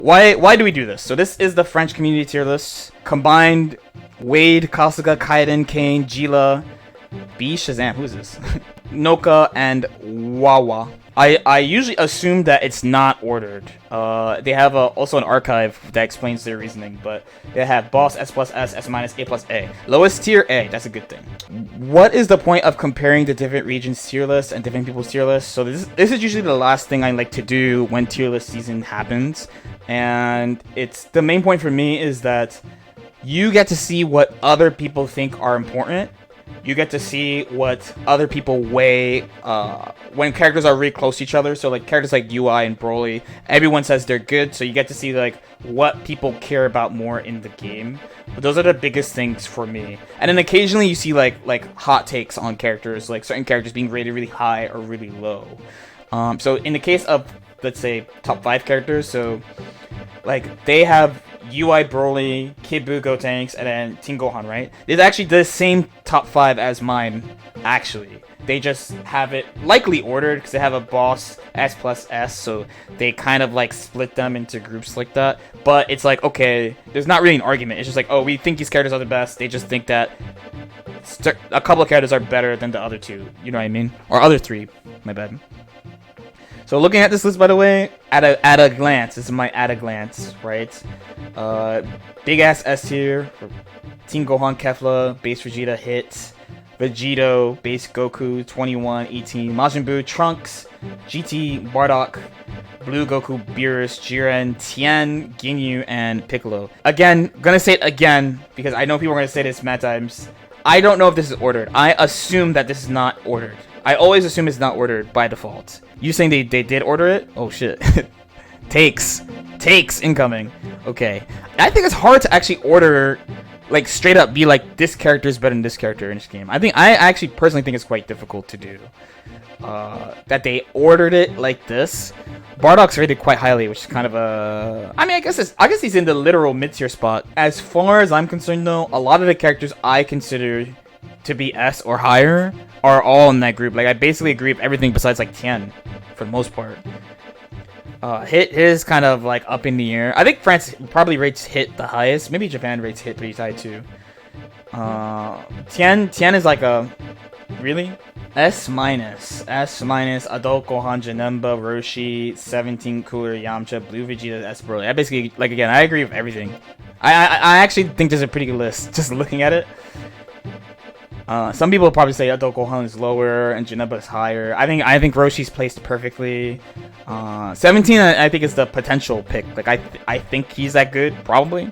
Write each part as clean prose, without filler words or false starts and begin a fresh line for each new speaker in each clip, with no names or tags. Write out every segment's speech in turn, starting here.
Why do we do this? So this is the French community tier list. Combined Wade, Kasuga, Kaiden, Kane, Jila, B, Shazam, who is this? Noka, and Wawa. I usually assume that it's not ordered. They have also an archive that explains their reasoning, but they have boss S plus S, S minus, A plus A. Lowest tier A, that's a good thing. What is the point of comparing the different regions' tier lists and different people's tier lists? So this is usually the last thing I like to do when tier list season happens. And it's the main point for me is that you get to see what other people think are important. You get to see what other people weigh when characters are really close to each other. So like characters like UI and Broly, everyone says they're good. So you get to see like what people care about more in the game. But those are the biggest things for me. And then occasionally you see like hot takes on characters, like certain characters being rated really high or really low. So in the case of, let's say, top 5 characters, so like they have UI Broly, Kid Buu, Gotenks, and then Team Gohan, right? It's actually the same top 5 as mine, actually. They just have it likely ordered because they have a boss S plus S, so they kind of like split them into groups like that. But it's like, okay, there's not really an argument. It's just like, oh, we think these characters are the best. They just think that a couple of characters are better than the other 2. You know what I mean? Or other 3, my bad. So looking at this list, by the way, at a glance, this is my at a glance, right? Big ass S tier for Team Gohan, Kefla, base Vegeta, Hit, Vegito, base Goku, 21, 18, Majin Buu, Trunks, GT, Bardock, Blue Goku, Beerus, Jiren, Tien, Ginyu, and Piccolo. Again, gonna say it again because I know people are gonna say this mad times. I don't know if this is ordered. I assume that this is not ordered. I always assume it's not ordered by default. You saying they did order it? Oh shit. Takes incoming. Okay. I think it's hard to actually order, like straight up be like this character is better than this character in this game. I actually personally think it's quite difficult to do. That they ordered it like this. Bardock's rated quite highly, which is kind of a... I mean, I guess he's in the literal mid-tier spot. As far as I'm concerned though, a lot of the characters I consider to be S or higher are all in that group. Like I basically agree with everything besides like Tien for the most part. Hit is kind of like up in the air. I think France probably rates Hit the highest. Maybe Japan rates Hit pretty high too. Tien is like a really S minus Adult Gohan, Janemba, Roshi, 17 Cooler, Yamcha, Blue Vegeta, S Broly. I basically, like, again, I agree with everything. I actually think there's a pretty good list just looking at it. Some people will probably say Adult Gohan is lower and Janemba is higher. I think Roshi's placed perfectly. 17 I think is the potential pick. Like I think he's that good, probably.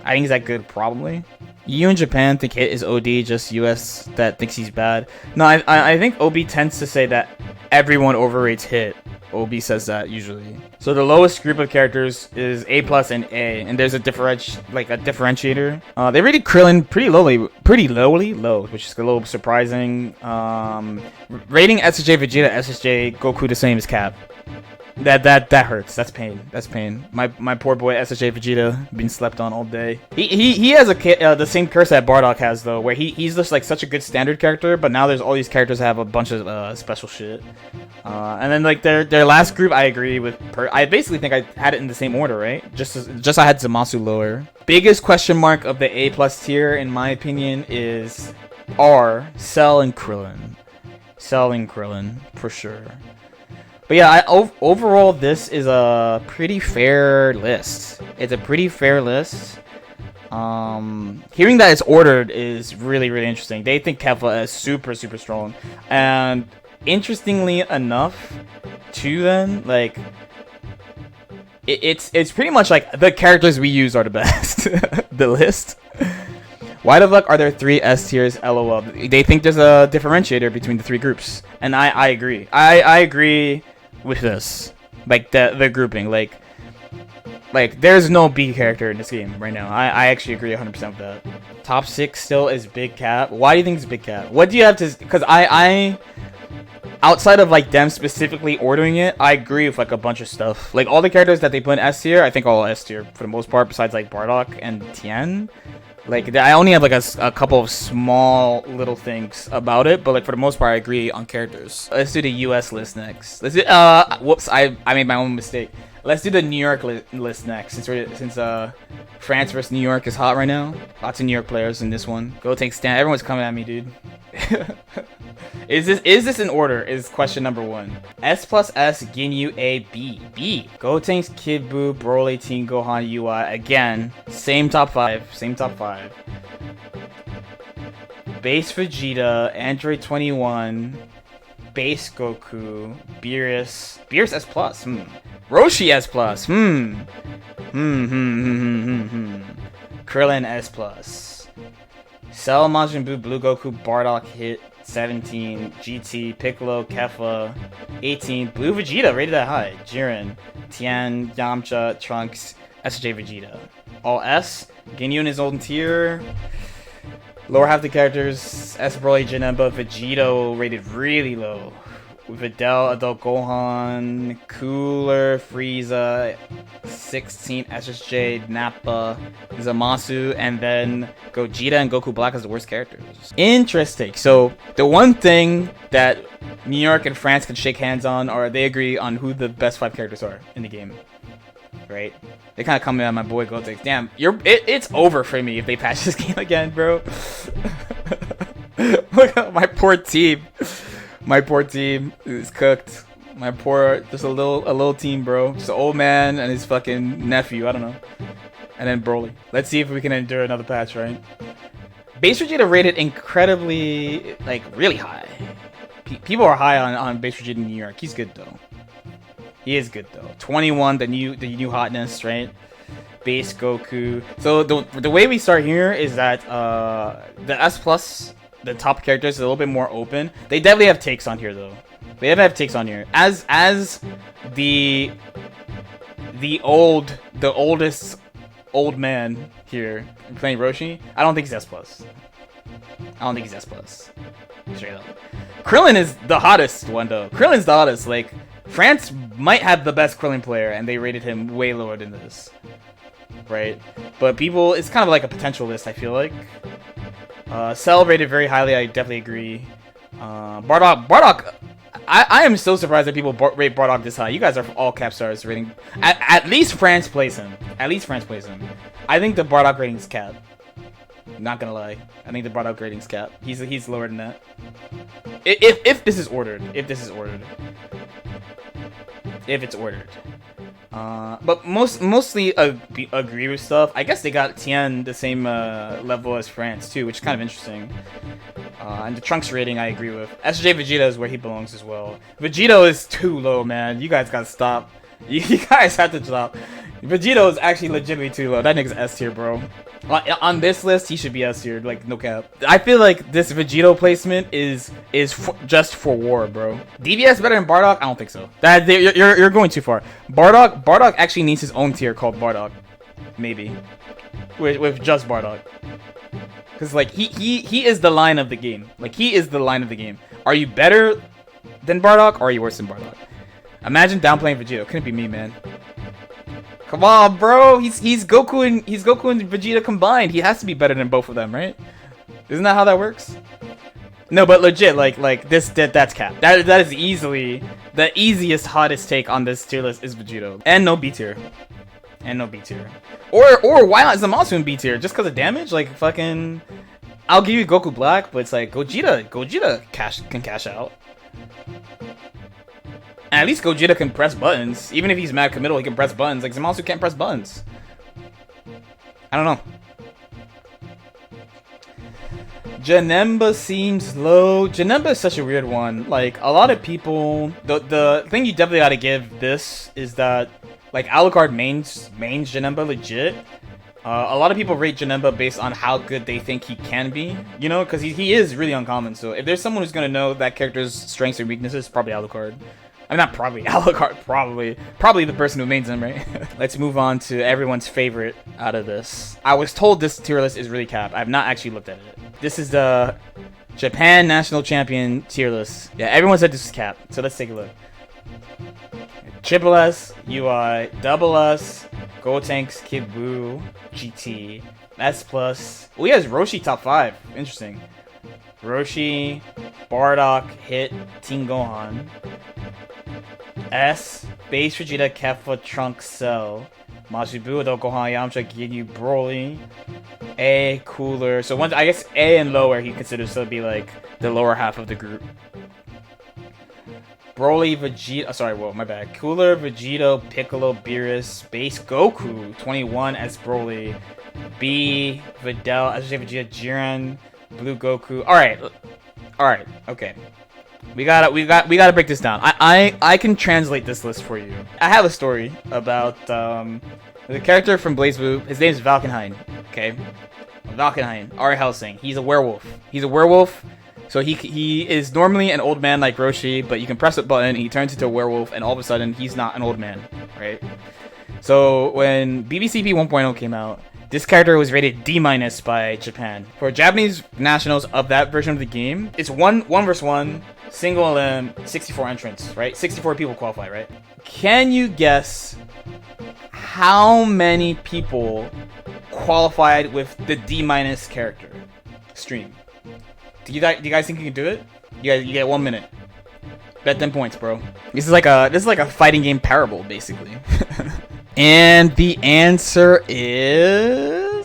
I think he's that good, probably. You in Japan think Hit is OD, just US that thinks he's bad. No, I think OB tends to say that everyone overrates Hit. OB says that usually. So the lowest group of characters is A plus and A, and there's a differentiator. They rated Krillin pretty lowly, which is a little surprising. Rating SSJ Vegeta, SSJ Goku the same as Cap. That hurts. That's pain. My poor boy SSJ Vegeta been slept on all day. He has the same curse that Bardock has though, where he's just like such a good standard character, but now there's all these characters that have a bunch of special shit. And then like their last group, I agree with. I basically think I had it in the same order, right? Just I had Zamasu lower. Biggest question mark of the A plus tier, in my opinion, is Cell and Krillin. Cell and Krillin for sure. But yeah, overall, this is a pretty fair list. It's a pretty fair list. Hearing that it's ordered is really, really interesting. They think Kefla is super, super strong. And interestingly enough, too then, like, it's pretty much like the characters we use are the best. The list. Why the fuck are there 3 S tiers? LOL. They think there's a differentiator between the 3 groups. And I agree. I agree with this, like the grouping, like there's no B character in this game right now. I actually agree 100% with that. Top 6 still is Big Cat. Why do you think it's Big Cat? What do you have to? Because I outside of like them specifically ordering it, I agree with like a bunch of stuff. Like all the characters that they put in S tier, I think all S tier for the most part, besides like Bardock and Tien. Like, I only have like a couple of small little things about it, but like for the most part, I agree on characters. Let's do the US list next. Let's do, whoops, I made my own mistake. Let's do the New York list next, since France versus New York is hot right now. Lots of New York players in this one. Go take stand. Everyone's coming at me, dude. Is this in order? Is question number 1. S plus S, Ginyu A, B. B. Gotenks, Kid Buu, Broly, Teen Gohan, UI. Again, same top 5. Same top 5. Base Vegeta, Android 21, Base Goku, Beerus S plus. Roshi S plus. Krillin S plus. Cell, Majin Buu, Blue Goku, Bardock, Hit 17, GT, Piccolo, Kefla 18, Blue Vegeta rated that high, Jiren, Tien, Yamcha, Trunks, SJ Vegeta. All S. Ginyu in his own tier. Lower half the characters, S Broly, Janemba, Vegito rated really low. Videl, Adult Gohan, Cooler, Frieza, 16, SSJ, Nappa, Zamasu, and then Gogeta and Goku Black as the worst characters. Interesting. So the one thing that New York and France can shake hands on, or they agree on who the best 5 characters are in the game. Right? They kind of come at my boy Gotenks. Damn, it's over for me if they patch this game again, bro. Look at my poor team. My poor team is cooked. Just a little team, bro. Just an old man and his fucking nephew. I don't know. And then Broly. Let's see if we can endure another patch, right? Base Vegeta rated incredibly, like, really high. People are high on Base Vegeta in New York. He's good though. He is good though. 21, the new hotness, right? Base Goku. So the way we start here is that the S plus, the top characters, is a little bit more open. They definitely have takes on here though. They definitely have takes on here. As the oldest old man here playing Roshi, I don't think he's S plus. I don't think he's S plus. Straight up. Krillin is the hottest one though. Krillin's the hottest. Like, France might have the best Krillin player, and they rated him way lower than this, right? But people, it's kind of like a potential list, I feel like. Cell rated very highly, I definitely agree. Bardock, I am so surprised that people rate Bardock this high. You guys are all cap stars rating. At least France plays him. At least France plays him. I think the Bardock rating is cap. Not gonna lie, I think the Bardock rating's cap. He's lower than that. If this is ordered. If it's ordered. But mostly agree with stuff. I guess they got Tien the same level as France too, which is kind of interesting. And the Trunks rating I agree with. SJ Vegeta is where he belongs as well. Vegito is too low, man. You guys gotta stop. You guys have to stop. Vegito is actually legitimately too low. That nigga's S tier, bro. On this list, he should be S tier, like, no cap. I feel like this Vegito placement is just for war, bro. DBS better than Bardock? I don't think so. You're going too far. Bardock actually needs his own tier called Bardock, maybe, with just Bardock. Cause like he is the line of the game. Like, he is the line of the game. Are you better than Bardock, or are you worse than Bardock? Imagine downplaying Vegito. Couldn't be me, man. Come on, bro. He's Goku and Vegeta combined. He has to be better than both of them, right? Isn't that how that works? No, but legit, like that's cap. That is easily the easiest, hottest take on this tier list is Vegito, and no B tier, Or why not Zamasu in B tier? Just because of damage? Like, fucking, I'll give you Goku Black, but it's like Gogeta can cash out. And at least Gogeta can press buttons. Even if he's mad committal, he can press buttons. Like, Zamasu can't press buttons. I don't know. Janemba seems low. Janemba is such a weird one. Like, a lot of people... The thing you definitely gotta give this is that, like, Alucard mains Janemba legit. A lot of people rate Janemba based on how good they think he can be. You know, because he is really uncommon. So if there's someone who's gonna know that character's strengths and weaknesses, probably Alucard. I mean, not probably. Alucard, probably the person who mains him, right? Let's move on to everyone's favorite out of this. I was told this tier list is really cap. I've not actually looked at it. This is the Japan National Champion tier list. Yeah, everyone said this is cap. So let's take a look. Triple S, UI, Double S, Gotenks, Kid Buu, GT, S plus. Oh, he has Roshi top 5. Interesting. Roshi, Bardock, Hit, Teen Gohan. S. Base Vegeta, Kefla, Trunks, Cell. Majin Buu, Gohan, Yamcha, Ginyu, Broly. A. Cooler. So I guess A and lower he considers to be like the lower half of the group. Broly, Vegeta. Sorry, whoa, my bad. Cooler, Vegito, Piccolo, Beerus, Base Goku, 21 as Broly. B. Videl, as Vegeta, Jiren, Blue Goku. All right, okay. We gotta break this down. I can translate this list for you. I have a story about the character from BlazBlue. His name's Valkenhayn. Okay, Valkenhayn. Ari Helsing. He's a werewolf. So he is normally an old man like Roshi, but you can press a button and he turns into a werewolf, and all of a sudden he's not an old man, right? So when BBCP 1.0 came out, this character was rated D- by Japan. For Japanese nationals of that version of the game, it's one versus one, single elim, 64 entrants, right? 64 people qualify, right? Can you guess how many people qualified with the D- character stream? Do you guys think you can do it? You get 1 minute. Bet 10 points, bro. This is like a fighting game parable, basically. And the answer is...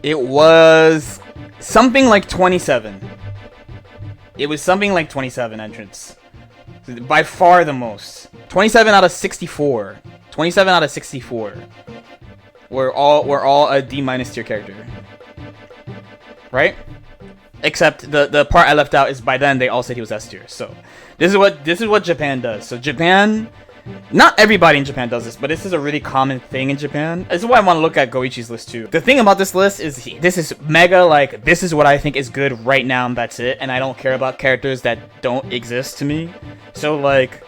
It was something like 27. It was something like 27 entrants. By far the most. 27 out of 64. 27 out of 64. We're all a D- tier character. Right? Except the part I left out is by then they all said he was S tier. So this is what Japan does. So Japan, not everybody in Japan does this, but this is a really common thing in Japan. This is why I want to look at Goichi's list too. The thing about this list is this is mega, like, this is what I think is good right now and that's it, and I don't care about characters that don't exist to me. So like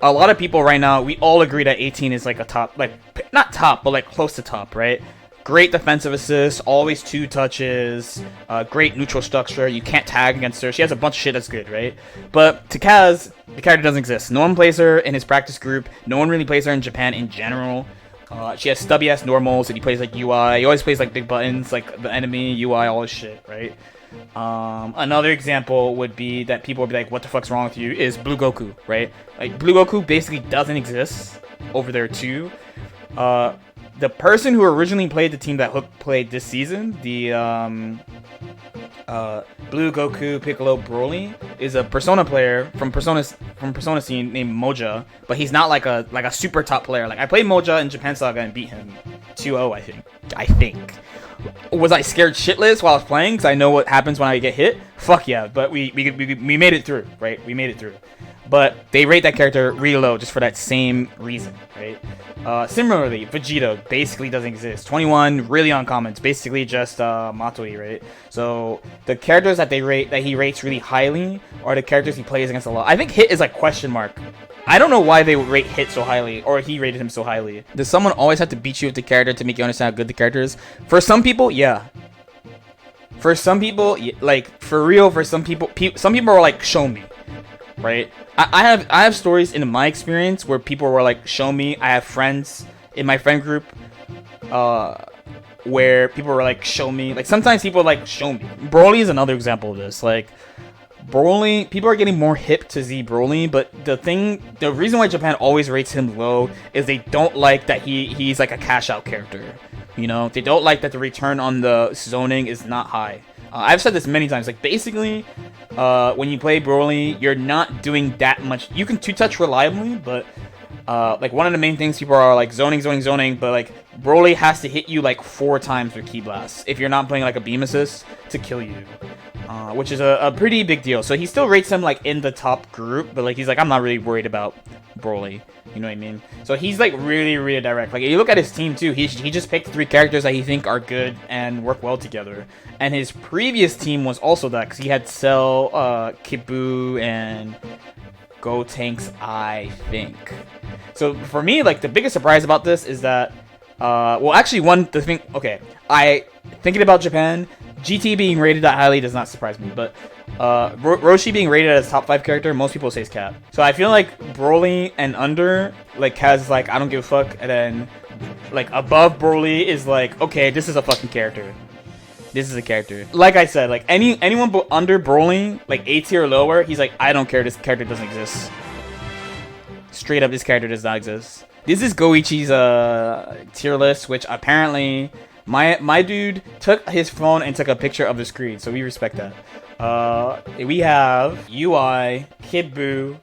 a lot of people right now, we all agree that 18 is like a top, like not top, but like close to top, right? Great defensive assist, always 2 touches, great neutral structure, you can't tag against her. She has a bunch of shit that's good, right? But to Kaz, the character doesn't exist. No one plays her in his practice group. No one really plays her in Japan in general. She has stubby ass normals and he plays like UI. He always plays like big buttons, like the enemy, UI, all this shit, right? Another example would be that people would be like, what the fuck's wrong with you, is Blue Goku, right? Like, Blue Goku basically doesn't exist over there too. The person who originally played the team that Hook played this season, the Blue Goku Piccolo Broly, is a Persona player from Persona scene named Moja, but he's not like a super top player. Like, I played Moja in Japan Saga and beat him 2-0, I think. Was I scared shitless while I was playing because I know what happens when I get hit? Fuck yeah, but we made it through, right? We made it through. But they rate that character really low just for that same reason, right? Similarly, Vegito basically doesn't exist. 21, really uncommon. It's basically just Matoi, right? So the characters that he rates really highly are the characters he plays against a lot. I think Hit is like question mark. I don't know why they rate Hit so highly, or he rated him so highly. Does someone always have to beat you with the character to make you understand how good the character is? For some people, yeah. For some people, like, for real, for some people are like, show me. Right? I have stories in my experience where people were like, show me. I have friends in my friend group where people were like, show me. Like, sometimes people are like, show me. Broly is another example of this. Like, Broly, people are getting more hip to Z Broly, but the reason why Japan always rates him low is they don't like that he's like a cash out character. You know, they don't like that the return on the zoning is not high. I've said this many times. Like, basically, when you play Broly, you're not doing that much. You can 2-touch reliably, but like, one of the main things people are like zoning, but like Broly has to hit you like 4 times with Ki Blast if you're not playing like a beam assist to kill you, which is a pretty big deal. So he still rates him like in the top group, but like he's like, I'm not really worried about Broly. You know what I mean? So he's like really direct. Like, if you look at his team too, he just picked 3 characters that he think are good and work well together. And his previous team was also that, because he had Cell, Kibu, and Gotenks, I think. So for me, like, the biggest surprise about this is that, well, actually, thinking about Japan, GT being rated that highly does not surprise me, but Roshi being rated as top 5 character, most people say is Cap. So I feel like Broly and under, like, Kaz, like, I don't give a fuck, and then, like, above Broly is like, okay, this is a fucking character. This is a character. Like I said, like, anyone under Broly, like A tier or lower, he's like, I don't care, this character doesn't exist. straight up, this character does not exist. This is Goichi's tier list, which apparently my dude took his phone and took a picture of the screen, so we respect that. We have UI, Kid Buu,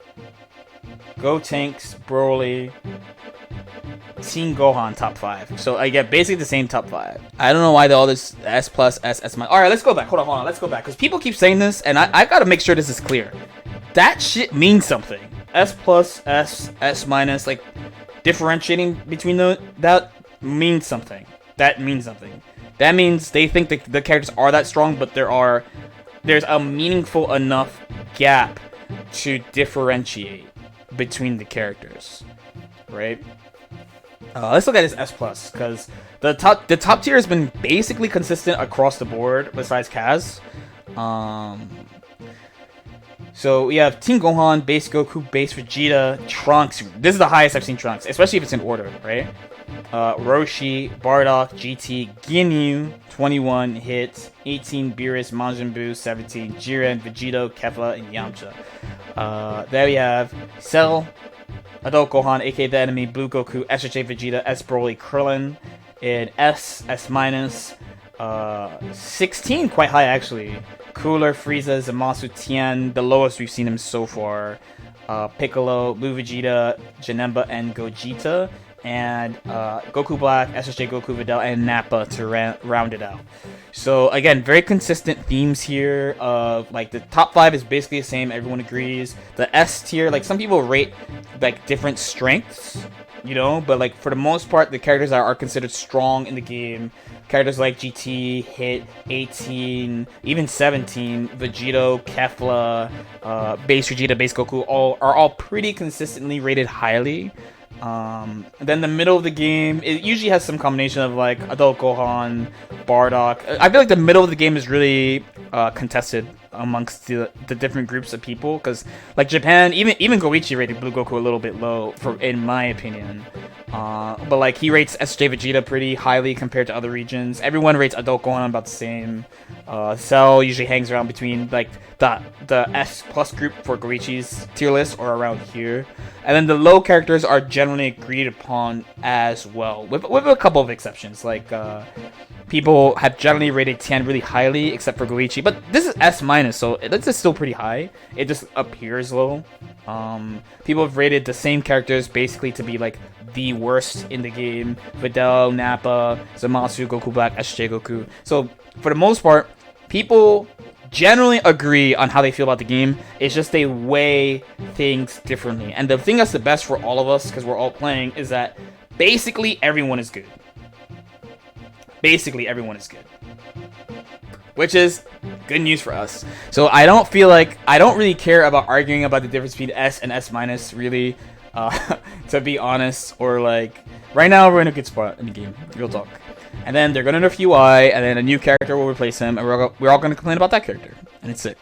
Gotenks, Broly, Team Gohan top 5. So I get basically the same top 5. I don't know why all this S plus S S minus. All right, let's go back. Hold on. Let's go back because people keep saying this, and I gotta make sure this is clear. That shit means something. S plus S S minus, like differentiating between that means something. That means something. That means they think the characters are that strong, but there's a meaningful enough gap to differentiate between the characters, right? Let's look at this S plus because the top tier has been basically consistent across the board besides Kaz. So we have Team Gohan, Base Goku, Base Vegeta, Trunks. This is the highest I've seen Trunks, especially if it's in order, right? Roshi, Bardock, GT, Ginyu, 21 hits, 18 Beerus, Majin Buu, 17 Jiren, Vegito, Kefla, and Yamcha. There we have Cell, Adult Gohan, aka the enemy, Blue Goku, SHA Vegeta, S Broly, Krillin, in S minus, 16, quite high actually. Cooler, Frieza, Zamasu, Tien, the lowest we've seen him so far. Piccolo, Blue Vegeta, Janemba, and Gogeta. And Goku Black, SSJ Goku Videl, and Nappa to round it out. So again, very consistent themes here of like the top 5 is basically the same, everyone agrees. The S tier, like some people rate like different strengths, you know, but like for the most part, the characters that are considered strong in the game, characters like GT, Hit, 18, even 17, Vegito, Kefla, Base Vegeta, Base Goku, are all pretty consistently rated highly. Then the middle of the game, it usually has some combination of like Adult Gohan, Bardock. I feel like the middle of the game is really contested amongst the different groups of people, because like Japan, even Goichi rated Blue Goku a little bit low, in my opinion. But like he rates SJ Vegeta pretty highly compared to other regions. Everyone rates Adult Gohan about the same. Cell usually hangs around between like the S plus group for Goichi's tier list or around here. And then the low characters are generally agreed upon as well, with a couple of exceptions. Like people have generally rated Tien really highly, except for Goichi. But this is S minus, so it's still pretty high. It just appears low. People have rated the same characters basically to be like the worst in the game: Videl, Nappa, Zamasu, Goku Black, SJ Goku. So for the most part, people generally agree on how they feel about the game. It's just they weigh things differently. And the thing that's the best for all of us, because we're all playing, is that basically everyone is good. Basically everyone is good. Which is good news for us. So I don't really care about arguing about the difference between S and S minus, really, to be honest. Or like, right now we're in a good spot in the game, real talk. And then they're gonna nerf UI, and then a new character will replace him, and we're all gonna complain about that character, and it's sick.